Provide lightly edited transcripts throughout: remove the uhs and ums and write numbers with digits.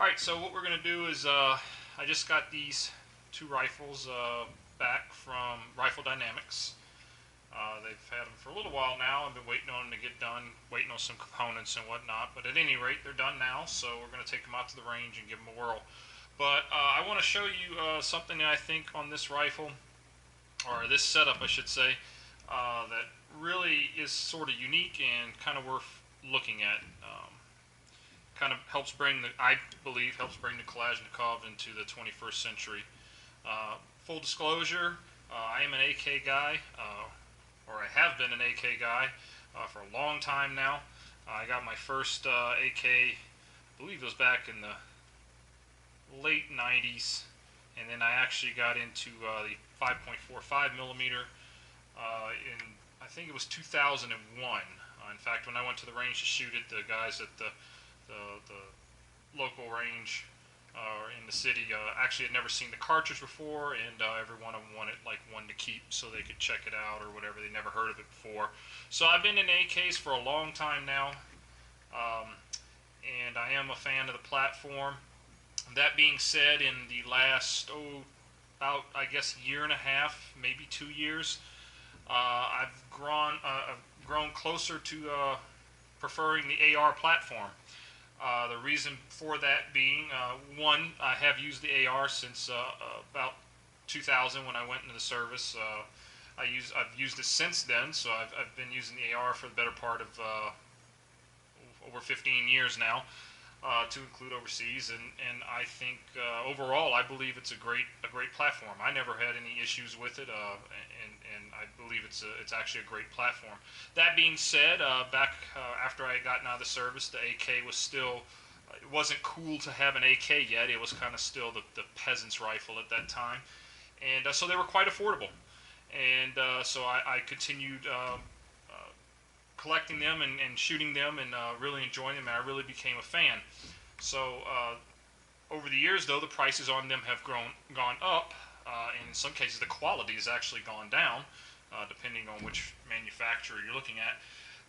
Alright, so what we're going to do is I just got these two rifles back from Rifle Dynamics. They've had them for a little while now. I've been waiting on them to get done, waiting on some components and whatnot. But at any rate, they're done now, so we're going to take them out to the range and give them a whirl. But I want to show you something that I think on this rifle, or this setup I should say, that really is sort of unique and kind of worth looking at. Kind of helps bring the, I believe, helps bring the Kalashnikov into the 21st century. Full disclosure, I am an AK guy, or I have been an AK guy for a long time now. I got my first AK, I believe it was back in the late 90s, and then I actually got into the 5.45 millimeter in, I think it was 2001. In fact, when I went to the range to shoot it, the guys at the local range in the city actually had never seen the cartridge before, and every one of them wanted like one to keep so they could check it out or whatever. They never heard of it before. So I've been in AKs for a long time now, and I am a fan of the platform. That being said, in the last about I guess year and a half, maybe 2 years, I've grown closer to preferring the AR platform. The reason for that being, one, I have used the AR since about 2000 when I went into the service. I've used it since then, so I've been using the AR for the better part of over 15 years now, to include overseas. And I think overall, I believe it's a great platform. I never had any issues with it, and I believe it's actually a great platform. That being said, back after I had gotten out of the service, the AK was still, it wasn't cool to have an AK yet. It was kind of still the peasant's rifle at that time, and so they were quite affordable. And so I continued collecting them and shooting them and really enjoying them, and I really became a fan. So over the years, though, the prices on them have gone up, and in some cases the quality has actually gone down, depending on which manufacturer you're looking at.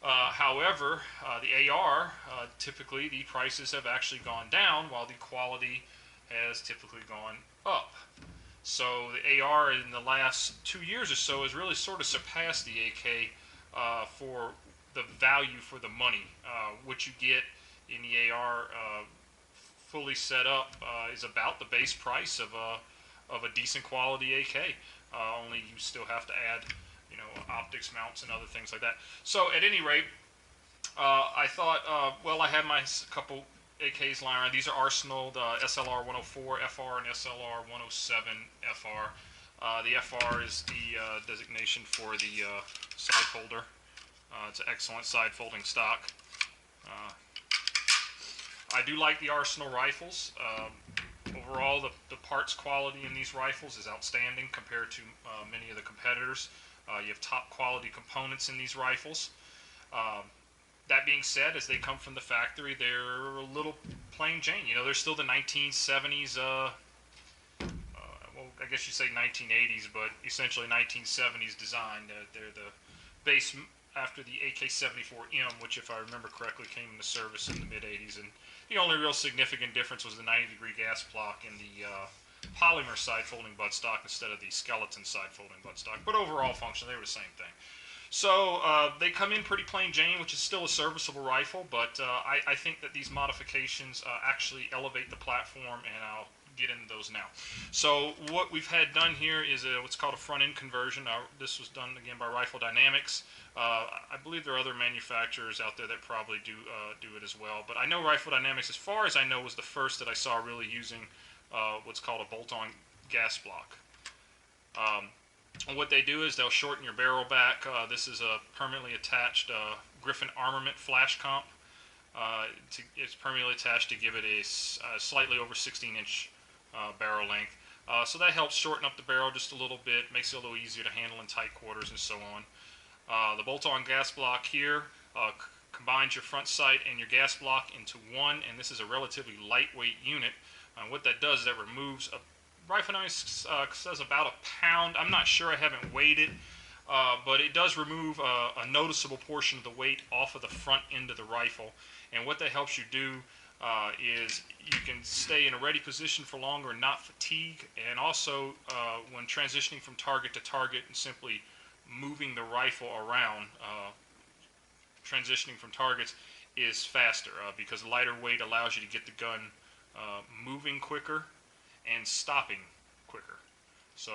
However, the AR, typically the prices have actually gone down while the quality has typically gone up. So the AR in the last 2 years or so has really sort of surpassed the AK for the value for the money. What you get in the AR fully set up is about the base price of a decent quality AK. Only you still have to add, optics mounts and other things like that. So at any rate, I thought, well, I had my couple AKs lying around. These are Arsenal, the SLR 104 FR and SLR 107 FR. The FR is the designation for the side folder. It's an excellent side folding stock. I do like the Arsenal rifles. Overall, the parts quality in these rifles is outstanding compared to many of the competitors. You have top quality components in these rifles. That being said, as they come from the factory, they're a little plain Jane. They're still the 1970s, well, I guess you say 1980s, but essentially 1970s design. They're the base after the AK74M, which, if I remember correctly, came into service in the mid-80s. And the only real significant difference was the 90-degree gas block and the polymer side-folding buttstock instead of the skeleton side-folding buttstock. But overall function, they were the same thing. So they come in pretty plain Jane, which is still a serviceable rifle, but I think that these modifications actually elevate the platform, and I'll get into those now. So what we've had done here is what's called a front-end conversion. This was done again by Rifle Dynamics. I believe there are other manufacturers out there that probably do it as well, but I know Rifle Dynamics, as far as I know, was the first that I saw really using what's called a bolt-on gas block. What they do is they'll shorten your barrel back. This is a permanently attached Griffin Armament flash comp. It's permanently attached to give it a slightly over 16-inch barrel length. So that helps shorten up the barrel just a little bit, makes it a little easier to handle in tight quarters and so on. The bolt-on gas block here combines your front sight and your gas block into one, and this is a relatively lightweight unit. What that does is that removes Rifle Dynamics says about a pound. I'm not sure, I haven't weighed it, but it does remove a noticeable portion of the weight off of the front end of the rifle. And what that helps you do is you can stay in a ready position for longer and not fatigue, and also when transitioning from target to target and simply moving the rifle around, transitioning from targets is faster because lighter weight allows you to get the gun moving quicker and stopping quicker. So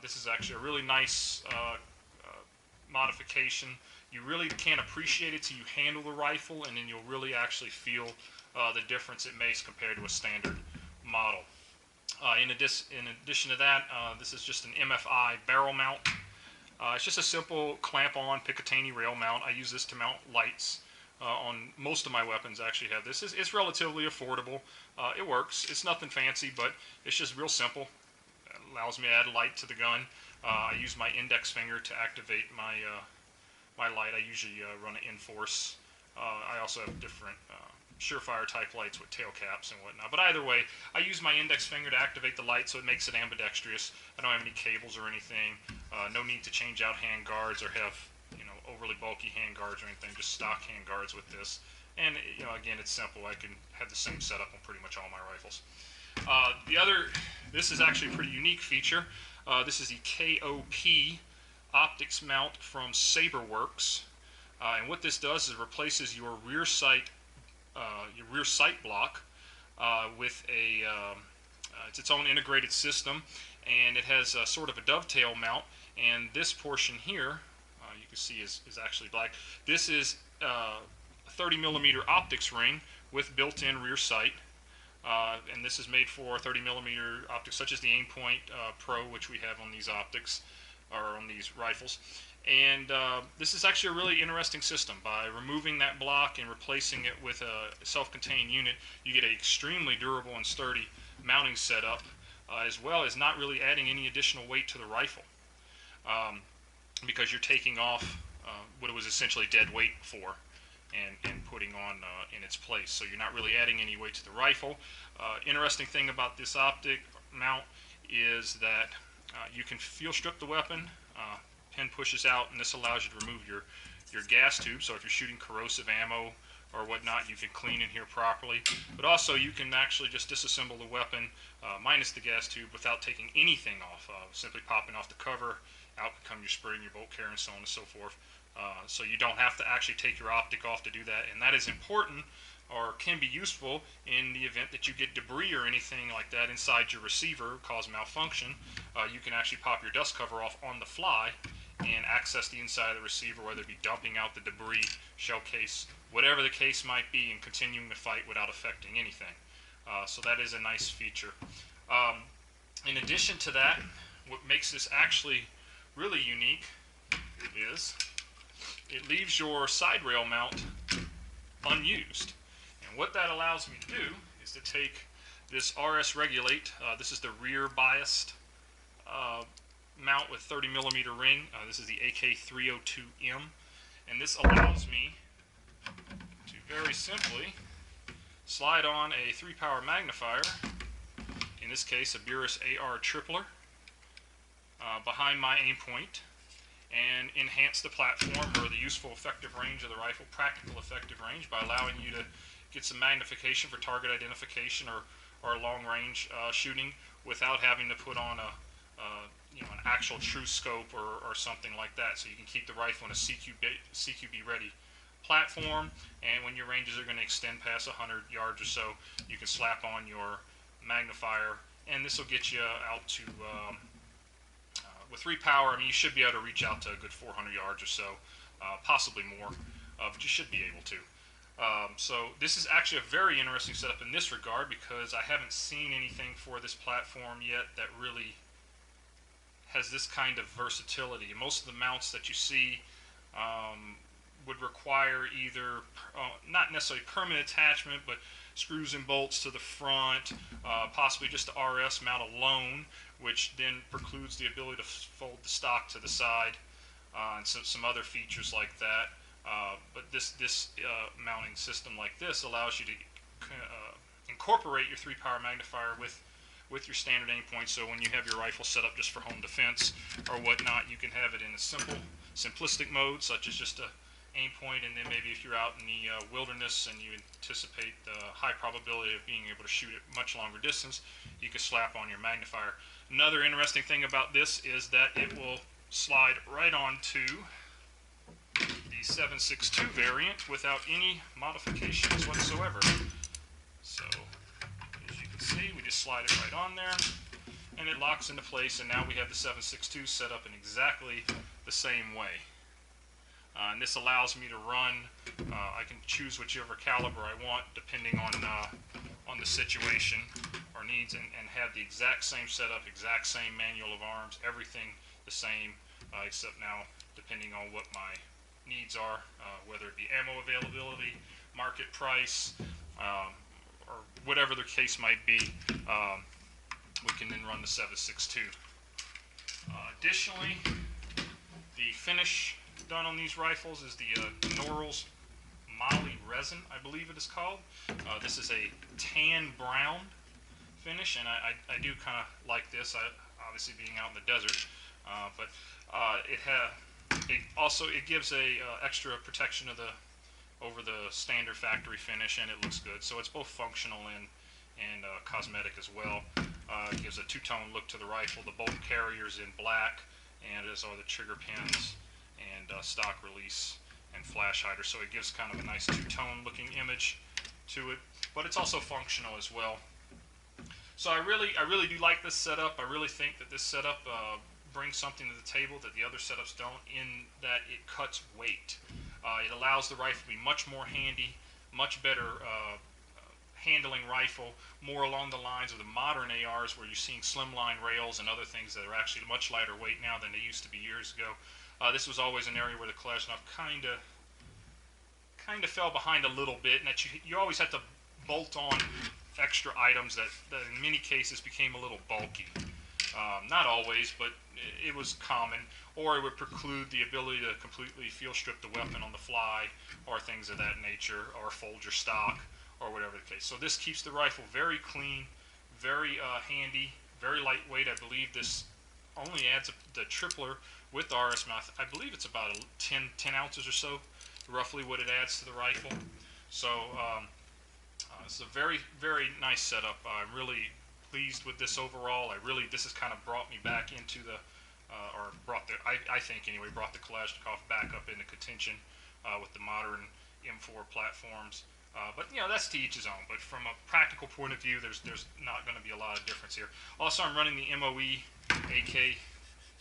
this is actually a really nice modification. You really can't appreciate it till you handle the rifle, and then you'll really actually feel the difference it makes compared to a standard model. In addition to that, this is just an MFI barrel mount. It's just a simple clamp-on Picatinny rail mount. I use this to mount lights on most of my weapons. Actually have this. It's relatively affordable. It works. It's nothing fancy, but it's just real simple. It allows me to add light to the gun. I use my index finger to activate my my light. I usually run an Inforce. I also have different Surefire type lights with tail caps and whatnot. But either way, I use my index finger to activate the light, so it makes it ambidextrous. I don't have any cables or anything. No need to change out hand guards or have overly bulky hand guards or anything. Just stock hand guards with this. And again, it's simple. I can have the same setup on pretty much all my rifles. This is actually a pretty unique feature. This is the KOP optics mount from SaberWorks, and what this does is replaces your rear sight block with it's its own integrated system, and it has sort of a dovetail mount. And this portion here, you can see is actually black. This is a 30mm optics ring with built-in rear sight. And this is made for 30mm optics, such as the Aimpoint Pro, which we have on these optics, or on these rifles. And this is actually a really interesting system. By removing that block and replacing it with a self-contained unit, you get an extremely durable and sturdy mounting setup, as well as not really adding any additional weight to the rifle, because you're taking off what it was essentially dead weight for, and putting on in its place. So you're not really adding any weight to the rifle. Interesting thing about this optic mount is that you can field strip the weapon. Pin pushes out, and this allows you to remove your gas tube. So if you're shooting corrosive ammo or whatnot, you can clean in here properly. But also you can actually just disassemble the weapon minus the gas tube without taking anything off. Simply popping off the cover, out can come your spring, your bolt carrier, and so on and so forth. So you don't have to actually take your optic off to do that, and that is important, or can be useful in the event that you get debris or anything like that inside your receiver, cause malfunction. You can actually pop your dust cover off on the fly and access the inside of the receiver, whether it be dumping out the debris, shell case, whatever the case might be, and continuing the fight without affecting anything. So that is a nice feature. In addition to that, what makes this actually really unique is it leaves your side rail mount unused. And what that allows me to do is to take this RS Regulate, this is the rear biased mount with 30mm ring. This is the AK302M, and this allows me to very simply slide on a 3-power magnifier, in this case a Burris AR tripler, behind my Aimpoint, and enhance the platform, or the useful effective range of the rifle, practical effective range, by allowing you to get some magnification for target identification or long range shooting without having to put on an actual true scope or something like that. So you can keep the rifle in a CQB ready platform, and when your ranges are going to extend past 100 yards or so, you can slap on your magnifier, and this will get you out to with 3 power. I mean, you should be able to reach out to a good 400 yards or so, possibly more, but you should be able to. So this is actually a very interesting setup in this regard, because I haven't seen anything for this platform yet that really has this kind of versatility. Most of the mounts that you see would require either, not necessarily permanent attachment, but screws and bolts to the front, possibly just the RS mount alone, which then precludes the ability to fold the stock to the side, and some other features like that. But this mounting system like this allows you to incorporate your 3-power magnifier with your standard Aimpoint, so when you have your rifle set up just for home defense or whatnot, you can have it in a simplistic mode, such as just a aim point, and then maybe if you're out in the wilderness and you anticipate the high probability of being able to shoot at much longer distance, you can slap on your magnifier. Another interesting thing about this is that it will slide right onto the 7.62 variant without any modifications whatsoever. So, as you can see, we just slide it right on there, and it locks into place, and now we have the 7.62 set up in exactly the same way. And this allows me to run, I can choose whichever caliber I want depending on the situation or needs, and have the exact same setup, exact same manual of arms, everything the same, except now depending on what my needs are, whether it be ammo availability, market price, or whatever the case might be, we can then run the 7.62. Additionally, the finish done on these rifles is the Norrell's Moly resin, I believe it is called. This is a tan brown finish, and I do kind of like this, obviously being out in the desert, but it gives a extra protection over the standard factory finish, and it looks good. So it's both functional and cosmetic as well. It gives a two-tone look to the rifle. The bolt carrier's in black, and as are the trigger pins and stock release and flash hider. So it gives kind of a nice two-tone looking image to it, but it's also functional as well. So I really do like this setup. I really think that this setup brings something to the table that the other setups don't, in that it cuts weight. It allows the rifle to be much more handy, much better handling rifle, more along the lines of the modern ARs where you're seeing slimline rails and other things that are actually much lighter weight now than they used to be years ago. This was always an area where the Kalashnikov kind of fell behind a little bit, and that you always had to bolt on extra items that in many cases became a little bulky. Not always, but it was common, or it would preclude the ability to completely field strip the weapon on the fly, or things of that nature, or fold your stock, or whatever the case. So this keeps the rifle very clean, very handy, very lightweight. I believe this only adds the tripler with the RS mouth. I believe it's about 10 ounces or so, roughly what it adds to the rifle. So it's a very, very nice setup. I'm really pleased with this overall. This has kind of brought me back into the, I think anyway, brought the Kalashnikov back up into contention with the modern M4 platforms. But you know, that's to each his own. But from a practical point of view, there's not going to be a lot of difference here. Also, I'm running the MOE AK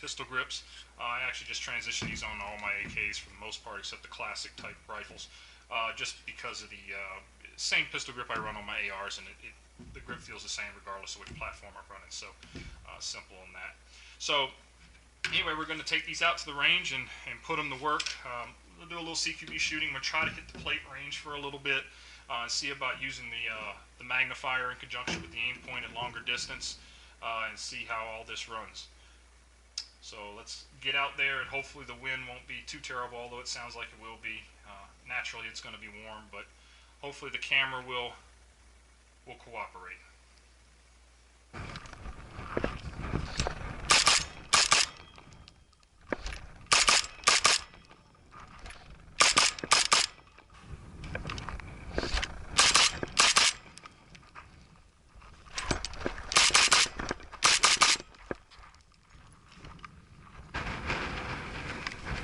pistol grips. I actually just transitioned these on all my AKs for the most part, except the classic type rifles, just because of the same pistol grip I run on my ARs, and the grip feels the same regardless of which platform I'm running. So simple in that. So anyway, we're going to take these out to the range and put them to work. We'll do a little CQB shooting. I'm going to try to hit the plate range for a little bit, and see about using the magnifier in conjunction with the aim point at longer distance, and see how all this runs. So let's get out there, and hopefully the wind won't be too terrible, although it sounds like it will be. Naturally it's going to be warm, but hopefully the camera will cooperate.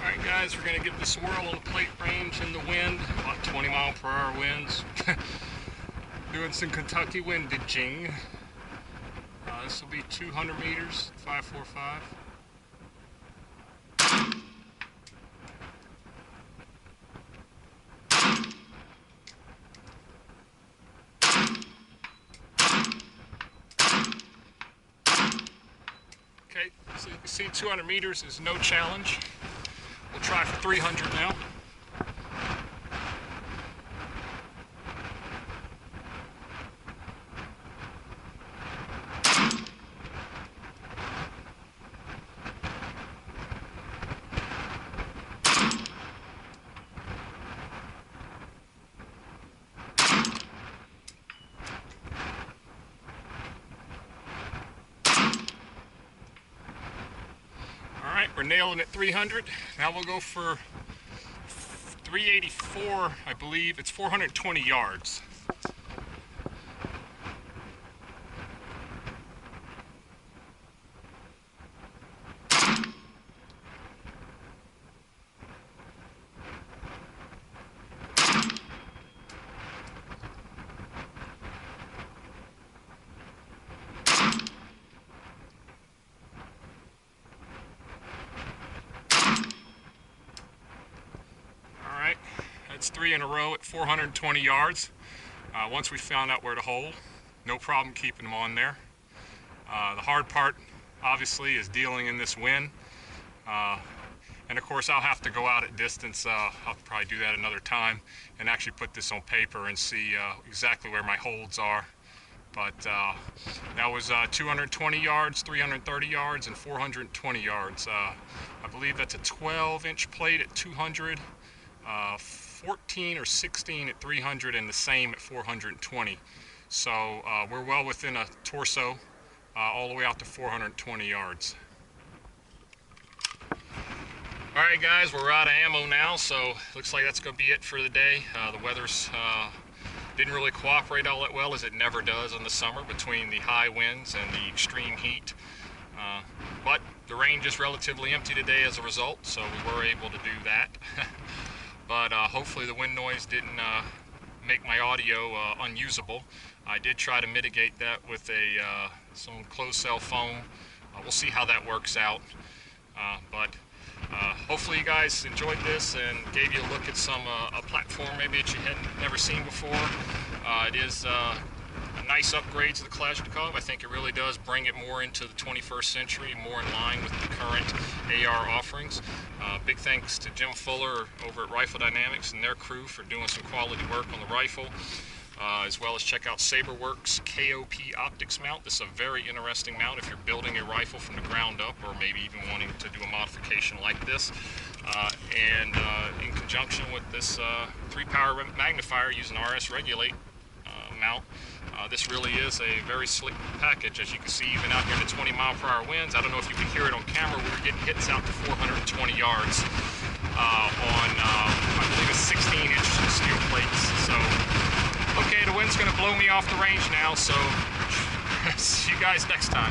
Alright guys, we're going to give the swirl on the plate range in the wind, about 20-mile-per-hour winds. Doing some Kentucky windaging. This will be 200 meters, 545. Okay, so you can see 200 meters is no challenge. We'll try for 300 now. We're nailing at 300. Now we'll go for 384, I believe. It's 420 yards. That's 3 in a row at 420 yards. Once we found out where to hold, no problem keeping them on there. The hard part, obviously, is dealing in this wind. And of course, I'll have to go out at distance. I'll probably do that another time and actually put this on paper and see exactly where my holds are. But that was 220 yards, 330 yards, and 420 yards. I believe that's a 12-inch plate at 200. 14 or 16 at 300 and the same at 420. So we're well within a torso all the way out to 420 yards. Alright guys, we're out of ammo now, so looks like that's going to be it for the day. The weather's didn't really cooperate all that well, as it never does in the summer, between the high winds and the extreme heat. But the range is relatively empty today as a result, so we were able to do that. But hopefully the wind noise didn't make my audio unusable. I did try to mitigate that with some closed cell foam. We'll see how that works out. But hopefully you guys enjoyed this and gave you a look at some a platform maybe that you had never seen before. It is a nice upgrade to the Kalashnikov. I think it really does bring it more into the 21st century, more in line with the current AR offerings. Big thanks to Jim Fuller over at Rifle Dynamics and their crew for doing some quality work on the rifle, as well as check out Saberworks KOP optics mount. This is a very interesting mount if you're building a rifle from the ground up, or maybe even wanting to do a modification like this. And in conjunction with this 3-power magnifier using RS Regulate mount, this really is a very slick package. As you can see, even out here in the 20-mile-per-hour winds, I don't know if you can hear it on camera, we were getting hits out to 420 yards on, I believe, a 16-inch steel plates. So, okay, the wind's going to blow me off the range now, so see you guys next time.